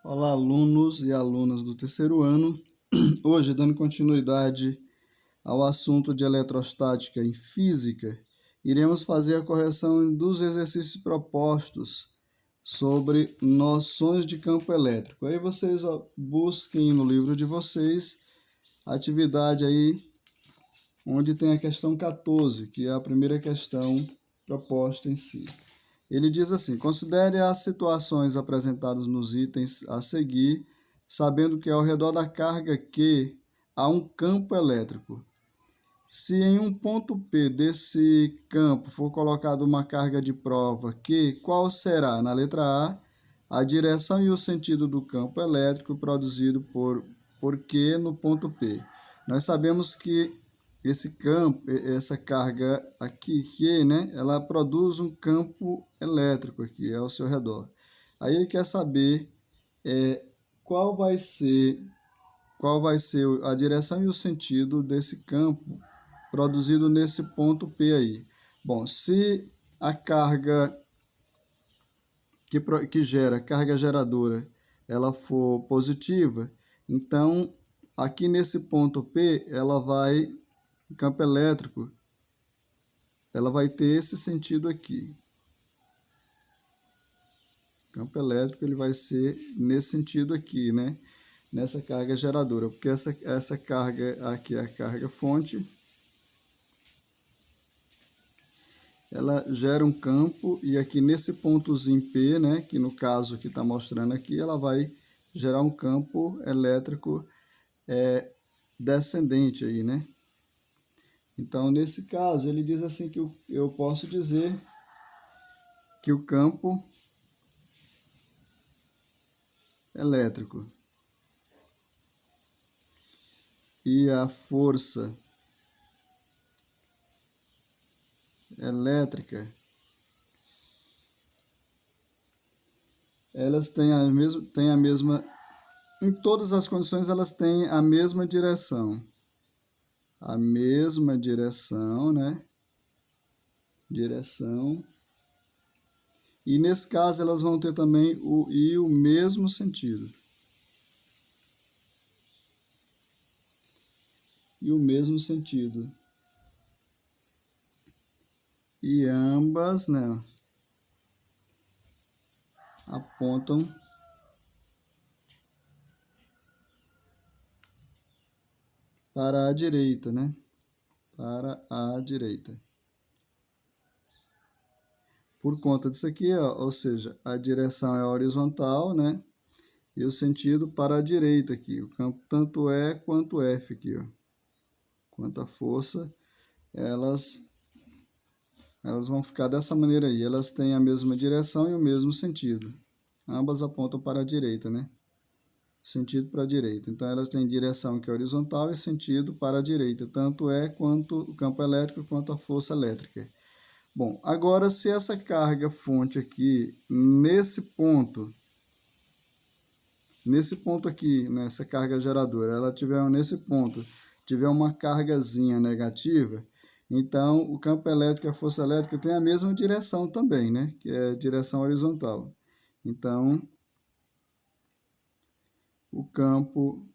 Olá, alunos e alunas do terceiro ano. Hoje, dando continuidade ao assunto de eletrostática em física, iremos fazer a correção dos exercícios propostos sobre noções de campo elétrico. Aí vocês busquem no livro de vocês a atividade aí onde tem a questão 14, que é a primeira questão proposta em si. Ele diz assim: considere as situações apresentadas nos itens a seguir, sabendo que ao redor da carga Q há um campo elétrico. Se em um ponto P desse campo for colocada uma carga de prova Q, qual será, na letra A direção e o sentido do campo elétrico produzido por Q no ponto P? Nós sabemos que esse campo, essa carga aqui, Q, né, ela produz um campo elétrico aqui ao seu redor. Aí ele quer saber qual vai ser a direção e o sentido desse campo produzido nesse ponto P aí. Bom, se a carga que gera, carga geradora, ela for positiva, então aqui nesse ponto P, o campo elétrico, ela vai ter esse sentido aqui. O campo elétrico ele vai ser nesse sentido aqui, né? Nessa carga geradora, porque essa carga aqui é a carga fonte, ela gera um campo, e aqui nesse pontozinho P, né, que no caso que está mostrando aqui, ela vai gerar um campo elétrico descendente aí, né? Então, nesse caso, ele diz assim que eu posso dizer que o campo elétrico e a força elétrica, elas têm a mesma, em todas as condições elas têm a mesma direção. A mesma direção, né? Direção. E nesse caso elas vão ter também o mesmo sentido. E o mesmo sentido. E ambas, né, apontam para a direita, né? Para a direita. Por conta disso aqui, ó, ou seja, a direção é horizontal, né? E o sentido para a direita aqui. O campo tanto E quanto F aqui, ó. Quanto a força, elas vão ficar dessa maneira aí. Elas têm a mesma direção e o mesmo sentido. Ambas apontam para a direita, né? Sentido para a direita. Então, elas têm direção que é horizontal e sentido para a direita. Tanto é quanto o campo elétrico quanto a força elétrica. Bom, agora se essa carga fonte aqui, nesse ponto aqui, nessa carga geradora, ela tiver nesse ponto, tiver uma cargazinha negativa, então o campo elétrico e a força elétrica tem a mesma direção também, né? Que é direção horizontal. Então, o campo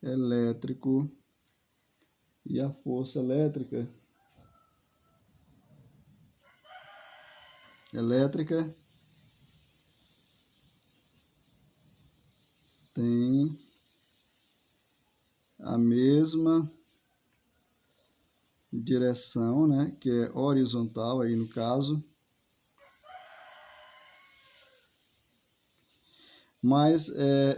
elétrico e a força elétrica tem a mesma direção, né, que é horizontal aí no caso, mas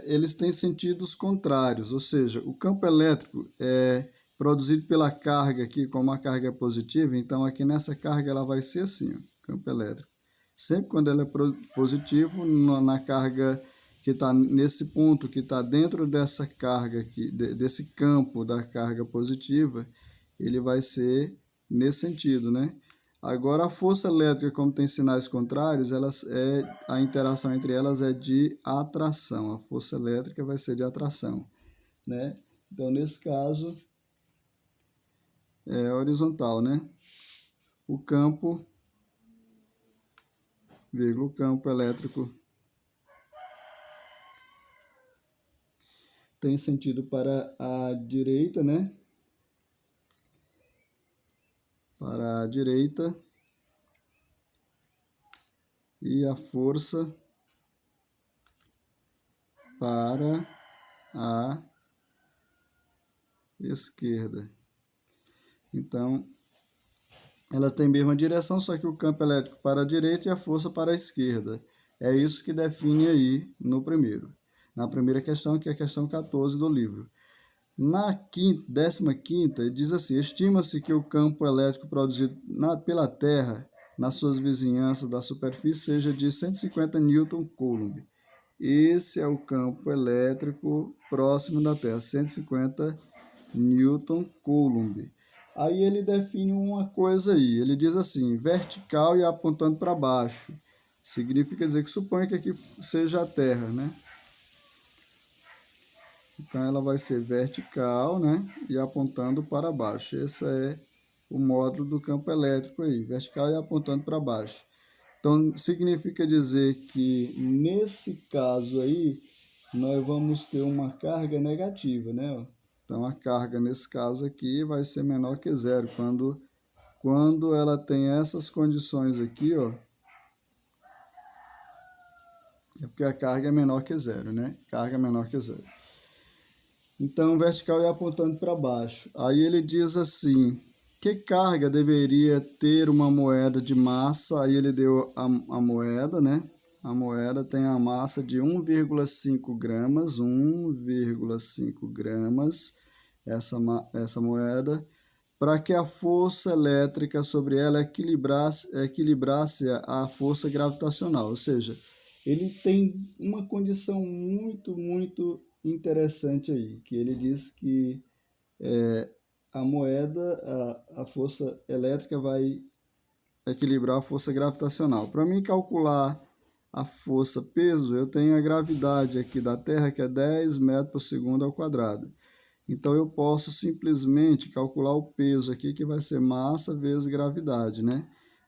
eles têm sentidos contrários, ou seja, o campo elétrico é produzido pela carga aqui, como a carga é positiva, então aqui nessa carga ela vai ser assim, ó, campo elétrico. Sempre quando ela é positivo, na carga que está nesse ponto, que está dentro dessa carga aqui, desse campo da carga positiva, ele vai ser nesse sentido, né? Agora, a força elétrica, como tem sinais contrários, a interação entre elas é de atração. A força elétrica vai ser de atração, né? Então, nesse caso, é horizontal, né? O campo elétrico tem sentido para a direita, né? Para a direita. E a força para a esquerda. Então, ela tem a mesma direção, só que o campo elétrico para a direita e a força para a esquerda. É isso que define aí na primeira questão, que é a questão 14 do livro. Na 15ª, diz assim: estima-se que o campo elétrico produzido pela Terra, nas suas vizinhanças da superfície, seja de 150 Newton-Coulomb. Esse é o campo elétrico próximo da Terra, 150 Newton-Coulomb. Aí ele define uma coisa aí, ele diz assim: vertical e apontando para baixo. Significa dizer que suponha que aqui seja a Terra, né? Então ela vai ser vertical, né? E apontando para baixo. Esse é o módulo do campo elétrico aí, vertical e apontando para baixo. Então significa dizer que nesse caso aí nós vamos ter uma carga negativa, né? Então a carga nesse caso aqui vai ser menor que zero. Quando ela tem essas condições aqui, ó, é porque a carga é menor que zero, né? Carga menor que zero. Então, vertical e apontando para baixo. Aí ele diz assim: que carga deveria ter uma moeda de massa? Aí ele deu a moeda, né? A moeda tem a massa de 1,5 gramas, 1,5 gramas, essa moeda, para que a força elétrica sobre ela equilibrasse a força gravitacional. Ou seja, ele tem uma condição muito interessante aí, que ele diz que a moeda, a força elétrica vai equilibrar a força gravitacional. Para mim calcular a força peso, eu tenho a gravidade aqui da Terra, que é 10 metros por segundo ao quadrado. Então eu posso simplesmente calcular o peso aqui, que vai ser massa vezes gravidade, né?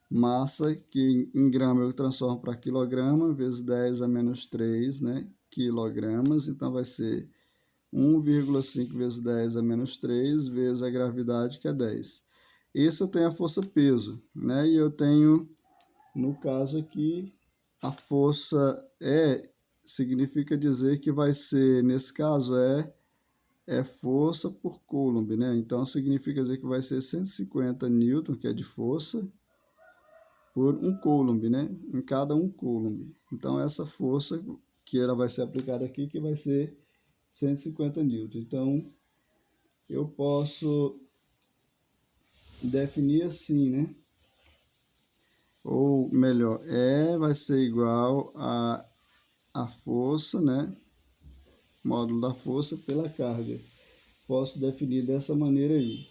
Massa, que em grama eu transformo para quilograma, vezes 10 a menos 3, né? Quilogramas, então vai ser 1,5 vezes 10 a menos 3, vezes a gravidade, que é 10. Esse eu tenho a força peso, né? E eu tenho, no caso aqui, a força significa dizer que vai ser, nesse caso, força por Coulomb, né? Então significa dizer que vai ser 150 Newton, que é de força, por 1 Coulomb, né? Em cada 1 Coulomb. Então essa força que ela vai ser aplicada aqui, que vai ser 150 Newton. Então eu posso definir assim, né? Ou melhor, vai ser igual a força, né? Módulo da força pela carga. Posso definir dessa maneira aí.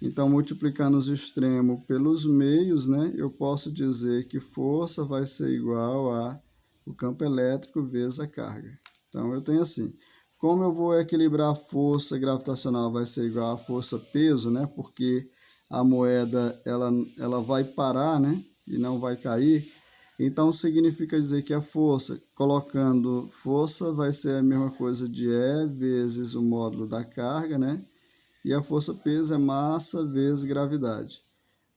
Então, multiplicando os extremos pelos meios, né? Eu posso dizer que força vai ser igual a o campo elétrico vezes a carga. Então, eu tenho assim: como eu vou equilibrar a força gravitacional, vai ser igual a força peso, né? Porque a moeda ela vai parar, né? E não vai cair. Então significa dizer que a força, colocando força, vai ser a mesma coisa de E vezes o módulo da carga, né? E a força peso é massa vezes gravidade.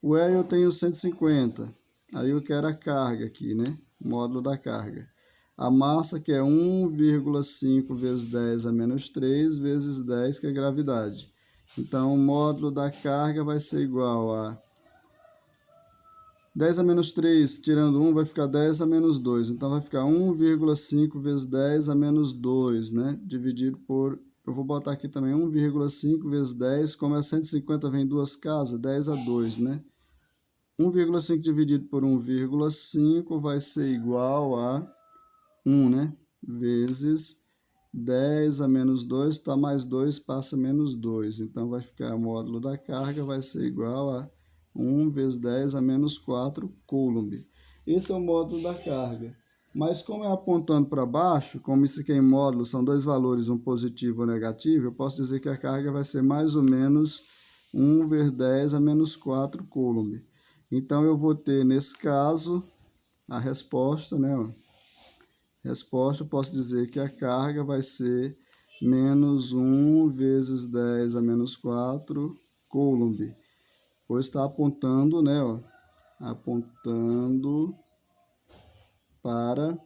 O E eu tenho 150. Aí eu quero a carga aqui, né? Módulo da carga. A massa, que é 1,5 vezes 10 a menos 3 vezes 10, que é gravidade. Então, o módulo da carga vai ser igual a 10 a menos 3, tirando 1, vai ficar 10 a menos 2. Então, vai ficar 1,5 vezes 10 a menos 2, né? Dividido por... Eu vou botar aqui também 1,5 vezes 10. Como é 150, vem duas casas, 10 a 2, né? 1,5 dividido por 1,5 vai ser igual a 1, né? Vezes 10 a menos 2, está mais 2, passa menos 2. Então, vai ficar o módulo da carga, vai ser igual a 1 vezes 10 a menos 4 Coulomb. Esse é o módulo da carga. Mas como é apontando para baixo, como isso aqui em módulo são dois valores, um positivo e um negativo, eu posso dizer que a carga vai ser mais ou menos 1 vezes 10 a menos 4 Coulomb. Então, eu vou ter, nesse caso, a resposta, né? Resposta, eu posso dizer que a carga vai ser menos 1 vezes 10 a menos 4 coulomb. Pois está apontando, né, ó, apontando para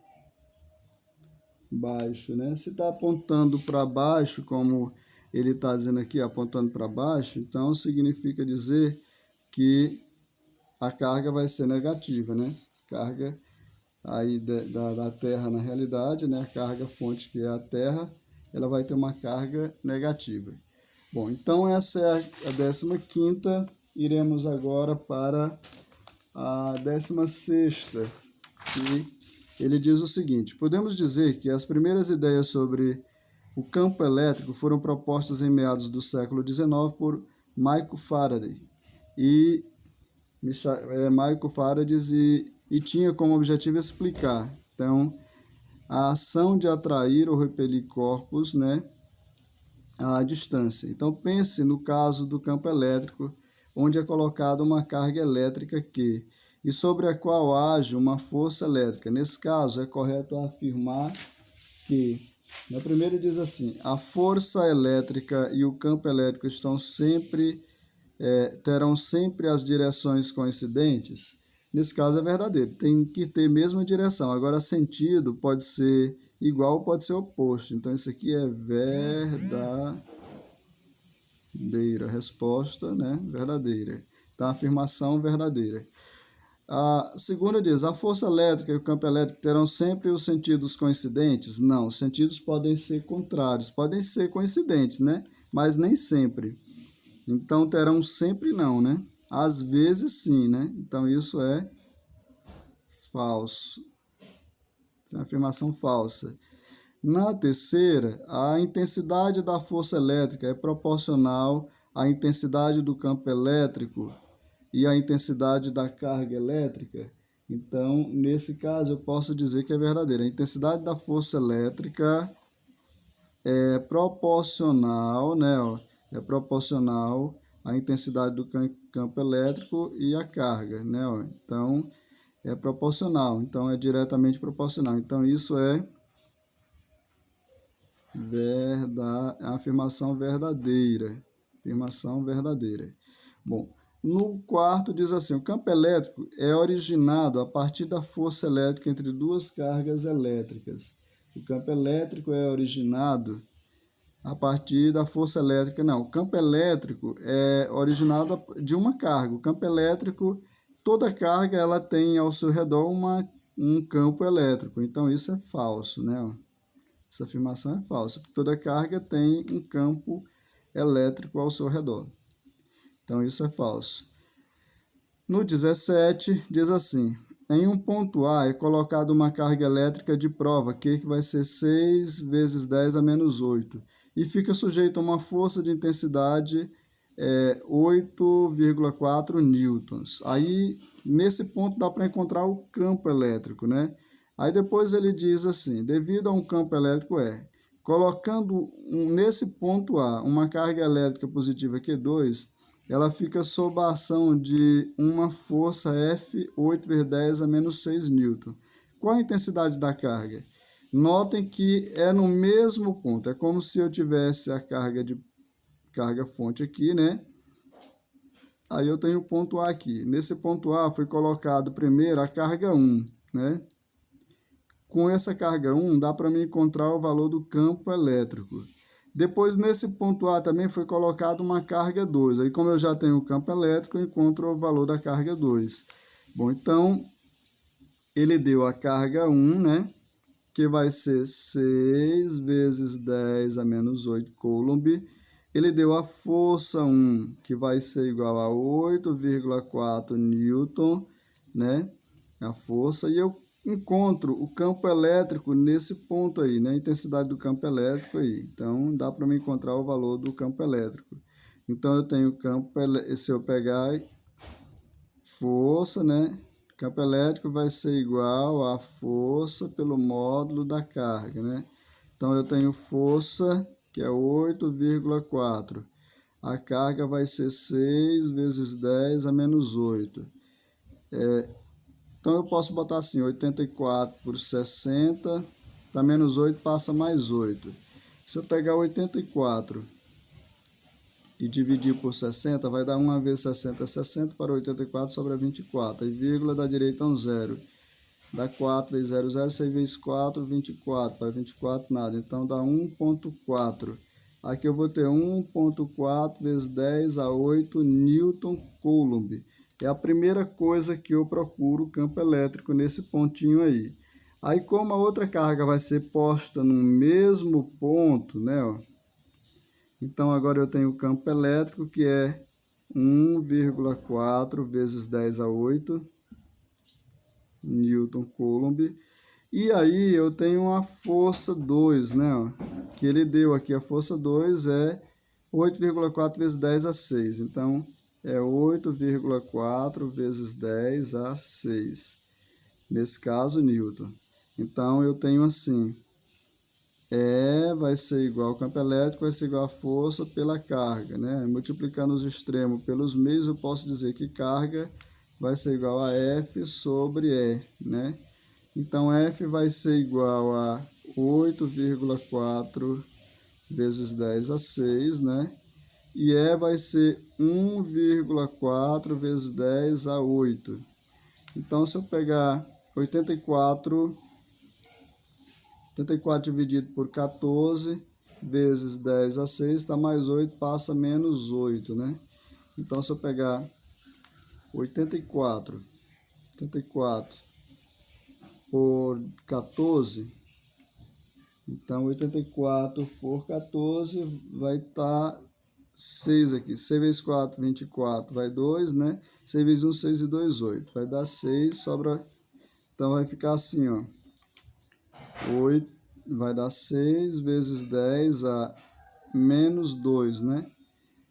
baixo, né? Se está apontando para baixo, como ele está dizendo aqui, apontando para baixo, então significa dizer que a carga vai ser negativa, né? Carga aí da Terra na realidade, né? A carga fonte que é a Terra, ela vai ter uma carga negativa. Bom, então essa é a 15ª, iremos agora para a 16ª, que ele diz o seguinte: podemos dizer que as primeiras ideias sobre o campo elétrico foram propostas em meados do século XIX por Michael Faraday e tinha como objetivo explicar, então, a ação de atrair ou repelir corpos, né, à distância. Então, pense no caso do campo elétrico, onde é colocada uma carga elétrica e sobre a qual age uma força elétrica. Nesse caso, é correto afirmar que, na primeira diz assim: a força elétrica e o campo elétrico terão sempre as direções coincidentes. Nesse caso é verdadeiro, tem que ter mesma direção. Agora, sentido pode ser igual, pode ser oposto. Então, isso aqui é verdadeira. Resposta, né? Verdadeira. Então, afirmação verdadeira. A segunda diz: a força elétrica e o campo elétrico terão sempre os sentidos coincidentes? Não, os sentidos podem ser contrários, podem ser coincidentes, né? Mas nem sempre. Então, terão sempre não, né? Às vezes sim, né? Então, isso é falso. Isso é uma afirmação falsa. Na terceira, a intensidade da força elétrica é proporcional à intensidade do campo elétrico e à intensidade da carga elétrica. Então, nesse caso, eu posso dizer que é verdadeiro. A intensidade da força elétrica é proporcional, né? É proporcional à intensidade do campo elétrico e à carga, né? Então, é proporcional. Então, é diretamente proporcional. Então, isso é a afirmação verdadeira. Afirmação verdadeira. Bom, no quarto diz assim: o campo elétrico é originado a partir da força elétrica entre duas cargas elétricas. O campo elétrico é originado a partir da força elétrica. Não, o campo elétrico é originado de uma carga. O campo elétrico, toda carga, ela tem ao seu redor um campo elétrico. Então, isso é falso, né? Essa afirmação é falsa, porque toda carga tem um campo elétrico ao seu redor. Então, isso é falso. No 17, diz assim: em um ponto A é colocada uma carga elétrica de prova, que vai ser 6 vezes 10 a menos 8, e fica sujeito a uma força de intensidade 8,4 newtons. Aí, nesse ponto, dá para encontrar o campo elétrico, né? Aí depois ele diz assim: devido a um campo elétrico colocando nesse ponto A uma carga elétrica positiva Q2, ela fica sob a ação de uma força F 8 vezes 10 a menos 6 newton. Qual a intensidade da carga? Notem que é no mesmo ponto. É como se eu tivesse a carga fonte aqui, né? Aí eu tenho o ponto A aqui. Nesse ponto A foi colocado primeiro a carga 1, né? Com essa carga 1, dá para me encontrar o valor do campo elétrico. Depois, nesse ponto A, também foi colocado uma carga 2. Aí, como eu já tenho o campo elétrico, eu encontro o valor da carga 2. Bom, então, ele deu a carga 1, né? Que vai ser 6 vezes 10 a menos 8 coulomb. Ele deu a força 1, que vai ser igual a 8,4 newton, né? A força. E eu encontro o campo elétrico nesse ponto aí, né? A intensidade do campo elétrico aí. Então, dá para me encontrar o valor do campo elétrico. Então, eu tenho campo, se eu pegar força, né? Campo elétrico vai ser igual a força pelo módulo da carga, né? Então, eu tenho força, que é 8,4. A carga vai ser 6 vezes 10 a menos 8. Então, eu posso botar assim: 84 por 60, tá menos 8, passa mais 8. Se eu pegar 84 e dividir por 60, vai dar 1 vezes 60 é 60, para 84 sobra 24. Aí vírgula da direita é um zero. Dá 4 vezes 0, 0, 6 vezes 4, 24. Para 24, nada. Então dá 1,4. Aqui eu vou ter 1,4 vezes 10 a 8 Newton Coulomb. É a primeira coisa que eu procuro campo elétrico nesse pontinho aí. Aí, como a outra carga vai ser posta no mesmo ponto, né, ó, então agora eu tenho o campo elétrico, que é 1,4 vezes 10 a 8 Newton Coulomb. E aí eu tenho a força 2, né, ó, que ele deu aqui. A força 2 é 8,4 vezes 10 a 6. Então, é 8,4 vezes 10 a 6. Nesse caso, Newton. Então, eu tenho assim, vai ser igual ao campo elétrico, vai ser igual a força pela carga, né? Multiplicando os extremos pelos meios, eu posso dizer que carga vai ser igual a F sobre E, né? Então, F vai ser igual a 8,4 vezes 10 a 6, né? E E vai ser 1,4 vezes 10 a 8. Então, se eu pegar 84 dividido por 14 vezes 10 a 6, está mais 8, passa menos 8, né? Então, se eu pegar 84 por 14, então 84 por 14 vai estar 6 aqui. 6 vezes 4, 24, vai 2, né? 6 vezes 1, 6 e 2, 8. Vai dar 6, sobra... Então, vai ficar assim, ó. 8, vai dar 6 vezes 10 a menos 2, né?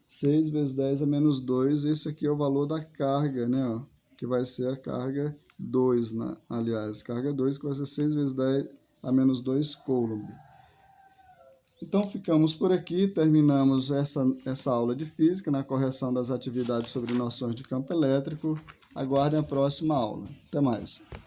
6 vezes 10 a menos 2, esse aqui é o valor da carga, né? Ó, que vai ser a carga 2, né? Aliás, carga 2, que vai ser 6 vezes 10 a menos 2 Coulomb. Então, ficamos por aqui, terminamos essa aula de física na correção das atividades sobre noções de campo elétrico. Aguardem a próxima aula. Até mais.